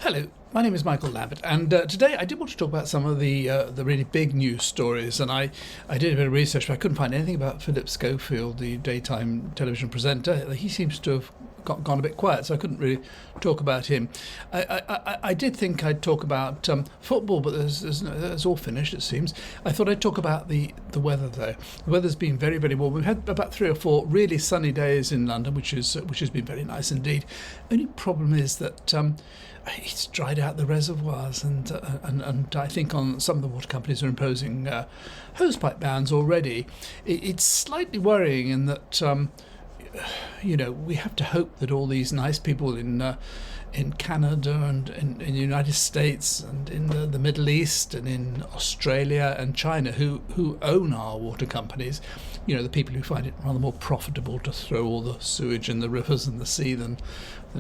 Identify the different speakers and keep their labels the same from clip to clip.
Speaker 1: Hello, my name is Michael Lambert, and today I did want to talk about some of the really big news stories. And I did a bit of research, but I couldn't find anything about Philip Schofield, the daytime television presenter. He seems to have gone a bit quiet, so I couldn't really talk about him. I did think I'd talk about football, but it's all finished, it seems. I thought I'd talk about the weather, though. The weather's been very, very warm. We've had about 3 or 4 really sunny days in London, which has been very nice indeed. Only problem is that it's dried out the reservoirs, and I think on some of the water companies are imposing hosepipe bans already. It's slightly worrying in that we have to hope that all these nice people in Canada and in the United States and in the Middle East and in Australia and China who own our water companies, the people who find it rather more profitable to throw all the sewage in the rivers and the sea than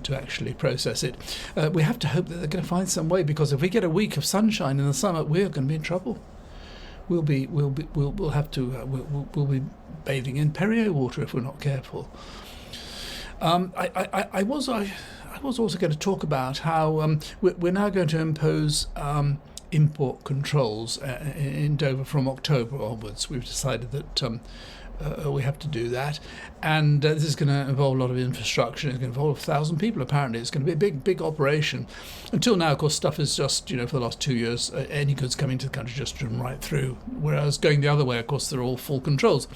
Speaker 1: to actually process it. We have to hope that they're going to find some way, because if we get a week of sunshine in the summer, we're going to be in trouble. We'll be bathing in Perrier water if we're not careful. I was also going to talk about how we're now going to impose import controls in Dover from October onwards. We've decided that we have to do that, and this is going to involve a lot of infrastructure. It's going to involve 1,000 people apparently. It's going to be a big operation. Until now, of course, stuff is just, for the last 2 years, any goods coming to the country just driven right through, whereas going the other way, of course, they're all full controls.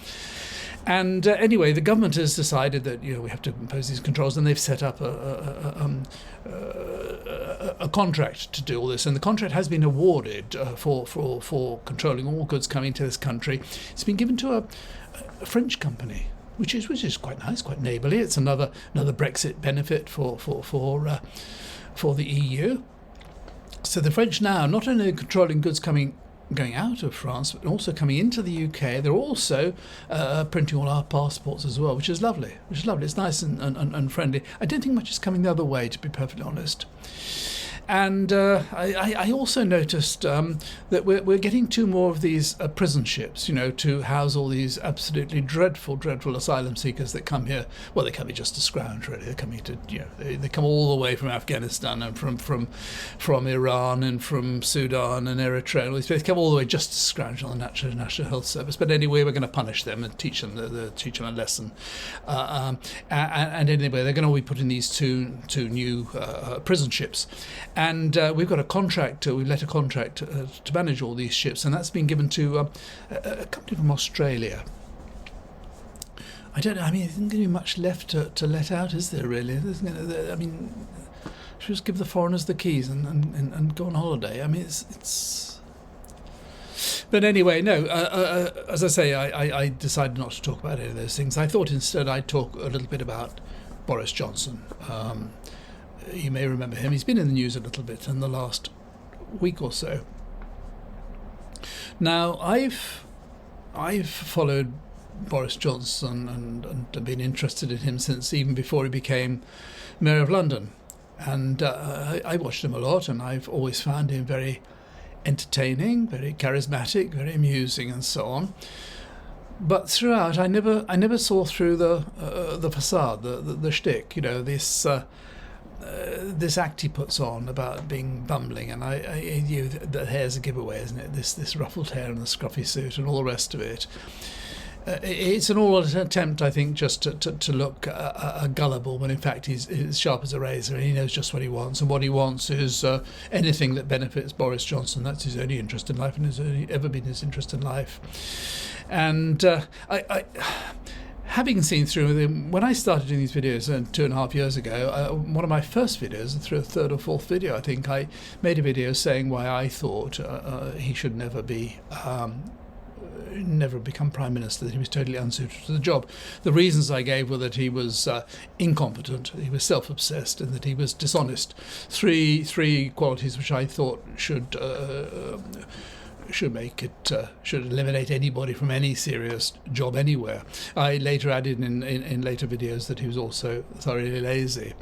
Speaker 1: And anyway, the government has decided that we have to impose these controls, and they've set up a contract to do all this. And the contract has been awarded for controlling all goods coming to this country. It's been given to a French company, which is quite nice, quite neighbourly. It's another Brexit benefit for the EU. So the French now not only are controlling goods going out of France, but also coming into the UK. They're also printing all our passports as well, which is lovely. It's nice and friendly. I don't think much is coming the other way, to be perfectly honest. And I also noticed that we're getting 2 more of these prison ships, to house all these absolutely dreadful asylum seekers that come here. Well, they come here just to scrounge, really. They're coming to, they come all the way from Afghanistan and from Iran and from Sudan and Eritrea. They come all the way just to scrounge on the National Health Service. But anyway, we're going to punish them and teach them a lesson. And anyway, they're going to be putting these two new prison ships. And we've got a contract, we've let a contract to manage all these ships, and that's been given to a company from Australia. I don't know, there isn't going to be much left to let out, is there really? Should just give the foreigners the keys and go on holiday. It's... But anyway, no, as I say, I decided not to talk about any of those things. I thought instead I'd talk a little bit about Boris Johnson. You may remember him. He's been in the news a little bit in the last week or so. Now, I've followed Boris Johnson and been interested in him since even before he became Mayor of London. And I watched him a lot, and I've always found him very entertaining, very charismatic, very amusing, and so on. But throughout, I never saw through the facade, the shtick. This act he puts on about being bumbling, and the hair's a giveaway, isn't it? This ruffled hair and the scruffy suit and all the rest of it. It's an all attempt, I think, just to look gullible, when in fact he's as sharp as a razor, and he knows just what he wants. And what he wants is anything that benefits Boris Johnson. That's his only interest in life, and has only ever been his interest in life. And I having seen through them, when I started doing these videos 2.5 years ago, one of my first videos, through a 3rd or 4th video, I think, I made a video saying why I thought he should never become Prime Minister, that he was totally unsuited to the job. The reasons I gave were that he was incompetent, he was self-obsessed, and that he was dishonest. Three qualities which I thought should eliminate anybody from any serious job anywhere. I later added in later videos that he was also thoroughly lazy,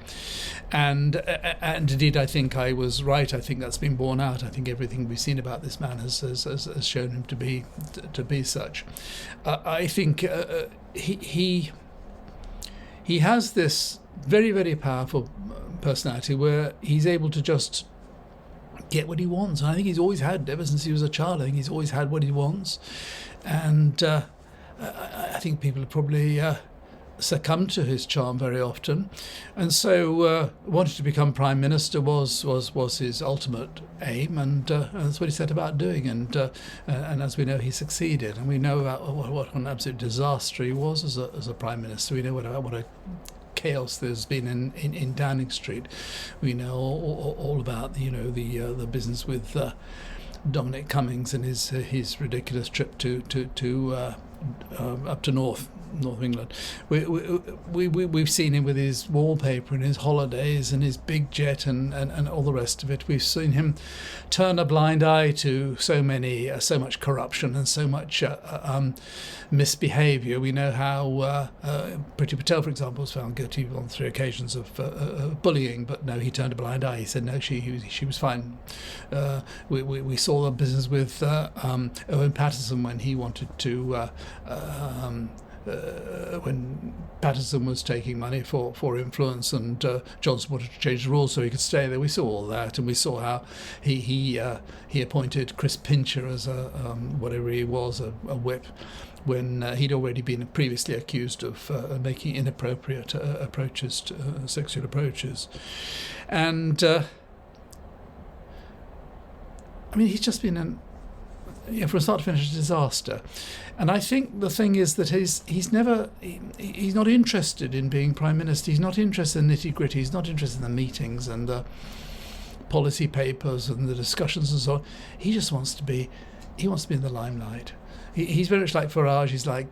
Speaker 1: and indeed I think I was right. I think that's been borne out. I think everything we've seen about this man has shown him to be such. I think he he has this very, very powerful personality where he's able to just get what he wants. And I think he's always had, ever since he was a child, I think he's always had what he wants. And I think people have probably succumbed to his charm very often. And so wanting to become Prime Minister was his ultimate aim, and that's what he set about doing. And as we know, he succeeded. And we know about what an absolute disaster he was as a Prime Minister. We know what a chaos there's been in Downing Street. We know all about the business with Dominic Cummings and his ridiculous trip to up to North England. We've seen him with his wallpaper and his holidays and his big jet and all the rest of it. We've seen him turn a blind eye to so much corruption and so much misbehaviour. We know how Priti Patel, for example, was found guilty on 3 occasions of bullying, but no, he turned a blind eye. He said no, she was fine. We saw the business with Owen Paterson when he wanted to when Patterson was taking money for influence, and Johnson wanted to change the rules so he could stay there. We saw all that, and we saw how he appointed Chris Pincher as whatever he was, a whip, when he'd already been previously accused of making inappropriate sexual approaches. And he's just been from start to finish a disaster. And I think the thing is that he's not interested in being Prime Minister. He's not interested in nitty-gritty. He's not interested in the meetings and the policy papers and the discussions and so on. He just wants to be in the limelight. He's very much like Farage. He's like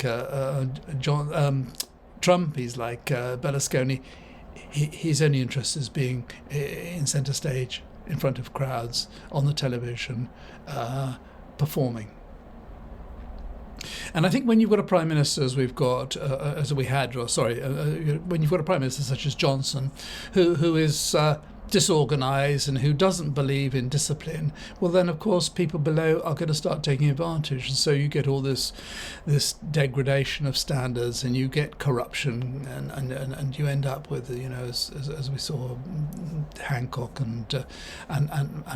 Speaker 1: Trump. He's like Berlusconi. His only interest is being in centre stage, in front of crowds, on the television, performing. And I think when you've got a Prime Minister, as we've got, when you've got a Prime Minister such as Johnson, who is disorganised and who doesn't believe in discipline, well then of course people below are going to start taking advantage, and so you get all this degradation of standards, and you get corruption, and you end up with as we saw Hancock and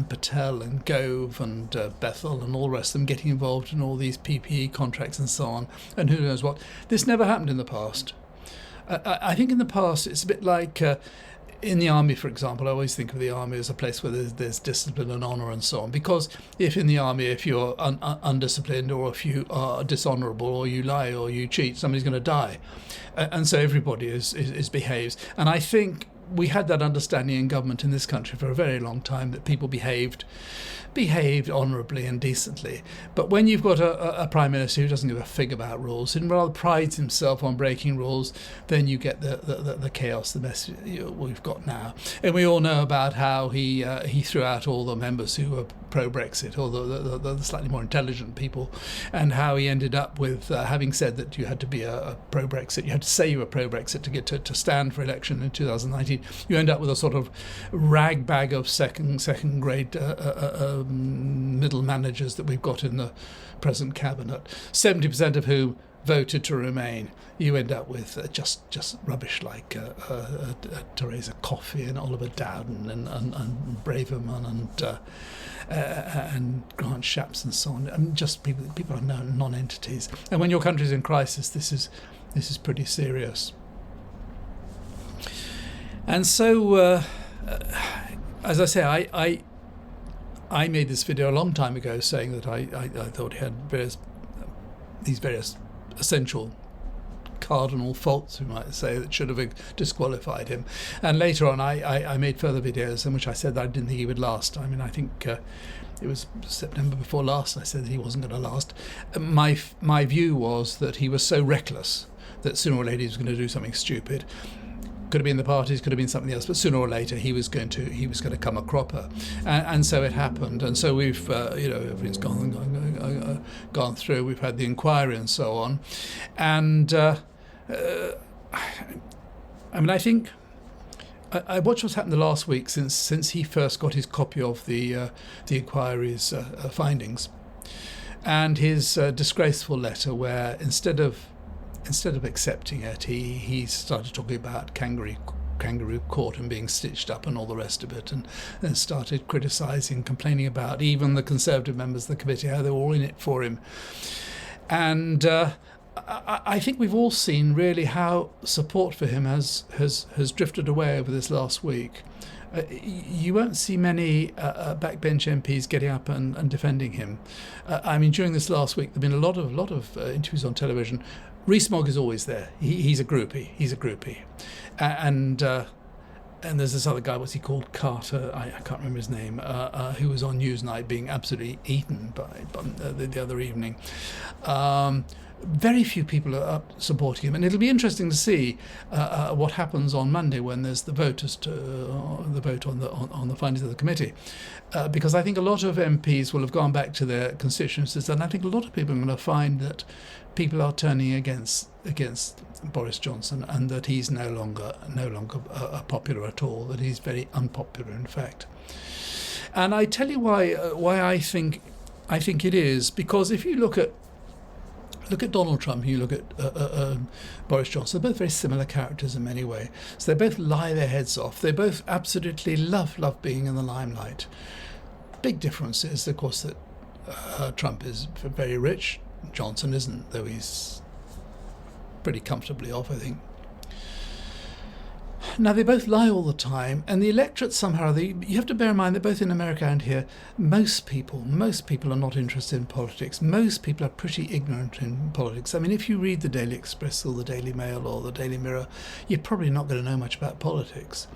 Speaker 1: Patel and Gove and Bethel and all the rest of them getting involved in all these PPE contracts and so on, and who knows what. This never happened in the past. I think in the past it's a bit like in the army, for example. I always think of the army as a place where there's discipline and honour and so on, because if in the army, if you're undisciplined, or if you are dishonourable, or you lie or you cheat, somebody's going to die, and so everybody is behaves. And I think we had that understanding in government in this country for a very long time, that people behaved honourably and decently. But when you've got a Prime Minister who doesn't give a fig about rules and rather prides himself on breaking rules, then you get the chaos, the mess we've got now. And we all know about how he threw out all the members who were pro-Brexit, or the slightly more intelligent people, and how he ended up with having said that you had to be a pro-Brexit, you had to say you were pro-Brexit to get to stand for election in 2019. You end up with a sort of rag bag of second grade middle managers that we've got in the present cabinet, 70% of whom voted to remain. You end up with just rubbish like Theresa Coffey and Oliver Dowden and Braverman and Grant Shapps and so on. I mean, just people are non-entities. And when your country's in crisis, this is pretty serious. And so, as I say, I made this video a long time ago saying that I thought he had these various essential cardinal faults, we might say, that should have disqualified him. And later on I made further videos in which I said that I didn't think he would last. I mean, I think it was September before last I said that he wasn't going to last. My view was that he was so reckless that sooner or later he was going to do something stupid. Could have been the parties, could have been something else, but sooner or later he was going to come a cropper, and so it happened. And so we've everything's gone through. We've had the inquiry and so on, and I think I watched what's happened the last week since he first got his copy of the inquiry's findings, and his disgraceful letter, where instead of instead of accepting it, he started talking about kangaroo court and being stitched up and all the rest of it, and then started criticising, complaining about even the Conservative members of the committee, how they were all in it for him. And I think we've all seen really how support for him has drifted away over this last week. You won't see many backbench MPs getting up and defending him. I mean, during this last week, there've been a lot of interviews on television. Rees-Mogg is always there. He's a groupie. And there's this other guy, what's he called? Carter, I can't remember his name, who was on Newsnight being absolutely eaten by the other evening. Very few people are up supporting him, and it'll be interesting to see what happens on Monday when there's the vote on the findings of the committee, because I think a lot of MPs will have gone back to their constituencies, and I think a lot of people are going to find that people are turning against Boris Johnson, and that he's no longer popular at all, that he's very unpopular, in fact. And I tell you why I think it is, because if you look at Donald Trump, you look at Boris Johnson, they're both very similar characters in many ways. So they both lie their heads off. They both absolutely love being in the limelight. Big difference is, of course, that Trump is very rich. Johnson isn't, though he's pretty comfortably off, I think. Now, they both lie all the time, and the electorate somehow, you have to bear in mind that both in America and here, most people are not interested in politics. Most people are pretty ignorant in politics. I mean, if you read the Daily Express or the Daily Mail or the Daily Mirror, you're probably not going to know much about politics.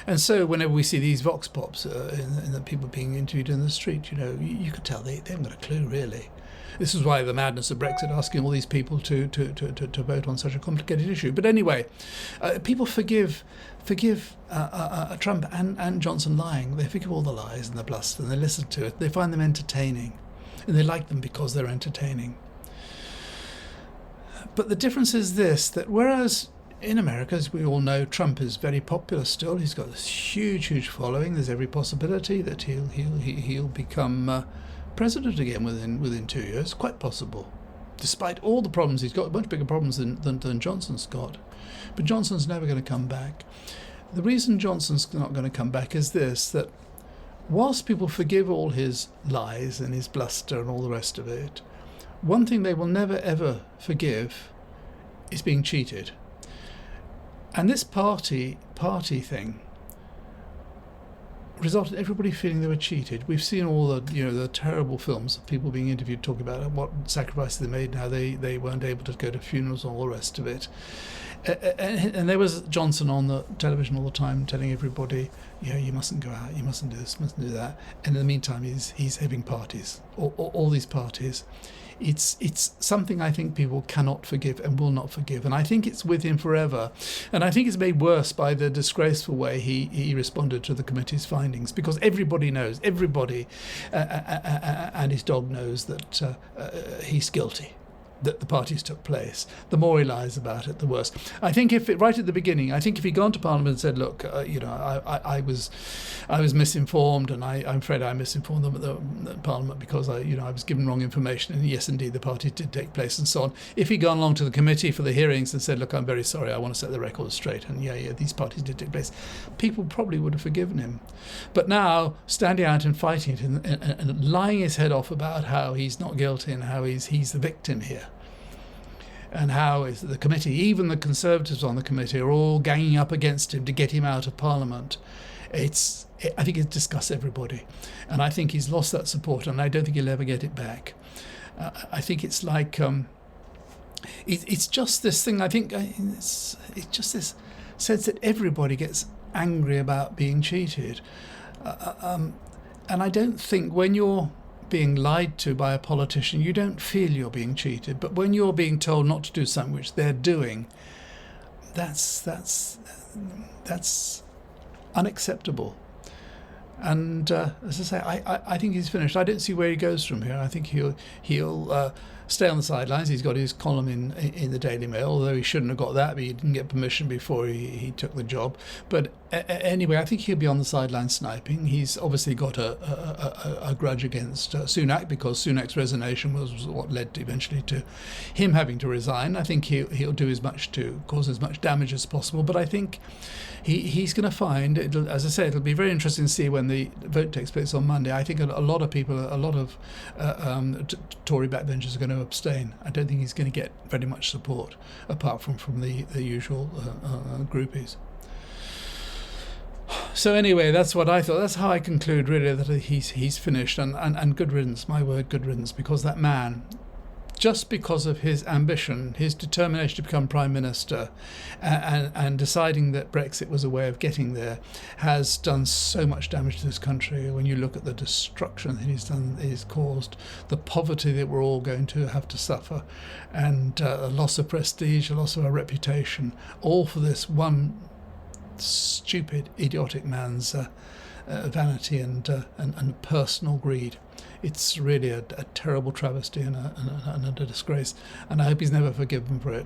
Speaker 1: And so whenever we see these vox pops in the people being interviewed in the street, you could tell they haven't got a clue, really. This is why the madness of Brexit, asking all these people to vote on such a complicated issue. But anyway, people forgive Trump and Johnson lying. They forgive all the lies and the bluster, and they listen to it. They find them entertaining, and they like them because they're entertaining. But the difference is this, that whereas in America, as we all know, Trump is very popular still. He's got this huge following. There's every possibility that he'll become president again within 2 years, quite possible, despite all the problems he's got, much bigger problems than Johnson's got. But Johnson's never going to come back. The reason Johnson's not going to come back is this, that whilst people forgive all his lies and his bluster and all the rest of it, one thing they will never ever forgive is being cheated. And this party thing resulted in everybody feeling they were cheated. We've seen all the terrible films of people being interviewed talking about what sacrifices they made and how they weren't able to go to funerals and all the rest of it. And there was Johnson on the television all the time telling everybody, you mustn't go out, you mustn't do this, you mustn't do that. And in the meantime, he's having parties, all these parties. It's something I think people cannot forgive and will not forgive, and I think it's with him forever. And I think it's made worse by the disgraceful way he responded to the committee's findings, because everybody knows, and his dog knows that he's guilty, that the parties took place. The more he lies about it, the worse. I think right at the beginning, I think if he'd gone to Parliament and said, look, I was misinformed, and I'm afraid I misinformed them at the Parliament because I was given wrong information, and yes, indeed, the party did take place and so on. If he'd gone along to the committee for the hearings and said, look, I'm very sorry, I want to set the record straight, and these parties did take place, people probably would have forgiven him. But now, standing out and fighting it and lying his head off about how he's not guilty and how he's the victim here, and how is the committee, even the Conservatives on the committee, are all ganging up against him to get him out of Parliament. I think it disgusts everybody, and I think he's lost that support, and I don't think he'll ever get it back. I think it's like it's just this thing. I think it's just this sense that everybody gets angry about being cheated, and I don't think when you're being lied to by a politician, you don't feel you're being cheated. But when you're being told not to do something which they're doing, that's unacceptable. And as I say, I think he's finished. I don't see where he goes from here. I think he'll stay on the sidelines. He's got his column in the Daily Mail, although he shouldn't have got that. But he didn't get permission before he took the job. But Anyway, I think he'll be on the sideline sniping. He's obviously got a grudge against Sunak, because Sunak's resignation was what led eventually to him having to resign. I think he'll do as much to cause as much damage as possible. But I think he's going to find, as I say, it'll be very interesting to see when the vote takes place on Monday. I think a lot of people, a lot of Tory backbenchers are going to abstain. I don't think he's going to get very much support apart from the usual groupies. So anyway, that's what I thought. That's how I conclude, really, that he's finished. And good riddance, my word, good riddance, because that man, just because of his ambition, his determination to become Prime Minister, and deciding that Brexit was a way of getting there, has done so much damage to this country. When you look at the destruction that he's caused, the poverty that we're all going to have to suffer, and a loss of prestige, a loss of our reputation, all for this one stupid, idiotic man's vanity and personal greed. It's really a terrible travesty and a disgrace, and I hope he's never forgiven for it.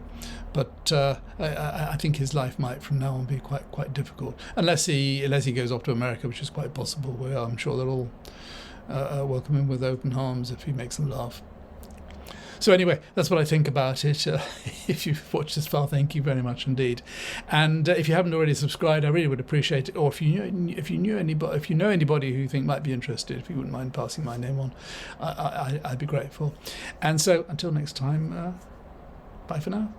Speaker 1: But I think his life might from now on be quite difficult, unless he goes off to America, which is quite possible, where I'm sure they'll all welcome him with open arms if he makes them laugh. So anyway, that's what I think about it. If you've watched this far, thank you very much indeed. And if you haven't already subscribed, I really would appreciate it. Or if you know anybody who you think might be interested, if you wouldn't mind passing my name on, I'd be grateful. And so until next time, bye for now.